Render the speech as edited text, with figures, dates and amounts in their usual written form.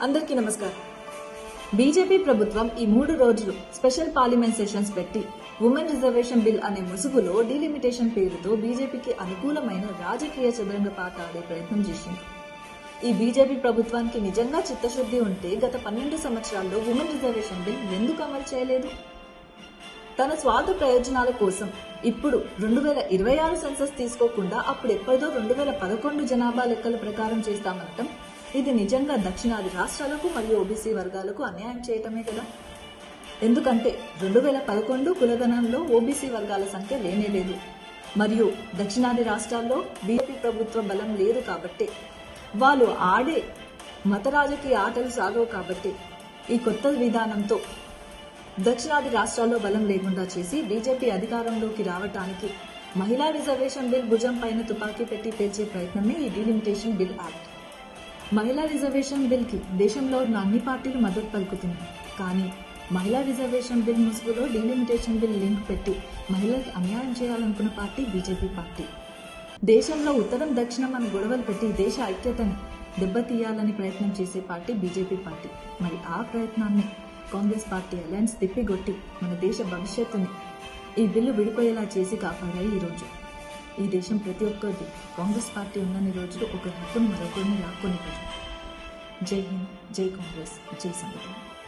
అందరికీ నమస్కారం. బీజేపీ ప్రభుత్వం ఈ 3 రోజులు స్పెషల్ పార్లమెంట్ సెషన్స్ పెట్టి ఉమెన్ రిజర్వేషన్ బిల్ అనే ముసుగులో డీలిమిటేషన్ పేరుతో బీజేపీకి అనుకూలమైన రాజకీయ చదరంగ పాట ఆడే ప్రయత్నం చేసింది. ఈ బీజేపీ ప్రభుత్వానికి నిజంగా చిత్తశుద్ధి ఉంటే గత 12 సంవత్సరాల్లో ఉమెన్ రిజర్వేషన్ బిల్ ఎందుకు అమలు చేయలేదు? తన స్వార్థ ప్రయోజనాల కోసం ఇప్పుడు 2026 సెన్సస్ తీసుకోకుండా అప్పుడు ఎప్పటిదో 2011 జనాభా లెక్కల ప్రకారం చేస్తామనటం ఇది నిజంగా దక్షిణాది రాష్ట్రాలకు మరియు ఓబీసీ వర్గాలకు అన్యాయం చేయటమే కదా. ఎందుకంటే 2011 కులగణనలో ఓబీసీ వర్గాల సంఖ్య లేనేలేదు మరియు దక్షిణాది రాష్ట్రాల్లో బీజేపీ ప్రభుత్వ బలం లేదు కాబట్టి వాళ్ళు ఆడే మత రాజకీయ ఆటలు సాగవు కాబట్టి ఈ కొత్త విధానంతో దక్షిణాది రాష్ట్రాల్లో బలం లేకుండా చేసి బీజేపీ అధికారంలోకి రావటానికి మహిళా రిజర్వేషన్ బిల్ భుజం పైన తుపాకీ పెట్టి పేల్చే ప్రయత్నమే ఈ డీలిమిటేషన్ బిల్ యాక్ట్. మహిళా రిజర్వేషన్ బిల్ కి దేశంలో ఉన్న అన్ని పార్టీలు మద్దతు పలుకుతున్నాయి. కానీ మహిళా రిజర్వేషన్ బిల్ ముసుగులో డీలిమిటేషన్ బిల్ లింక్ పెట్టి మహిళలకు అన్యాయం చేయాలనుకున్న పార్టీ బీజేపీ పార్టీ. దేశంలో ఉత్తరం దక్షిణం అని గొడవలు పెట్టి దేశ ఐక్యతని దెబ్బతీయాలని ప్రయత్నం చేసే పార్టీ బీజేపీ పార్టీ. మరి ఆ ప్రయత్నాన్ని కాంగ్రెస్ పార్టీ అలయన్స్ తిప్పిగొట్టి మన దేశ భవిష్యత్తుని ఈ బిల్లు విడిపోయేలా చేసి కాపాడాయి. ఈరోజు ఈ దేశం ప్రతి ఒక్కరిది కాంగ్రెస్ పార్టీ ఉన్నన్ని రోజులు ఒకరి హక్కును మరొకరిని లాక్కొని. జై హింద్, జై కాంగ్రెస్, జై సంవిధానం.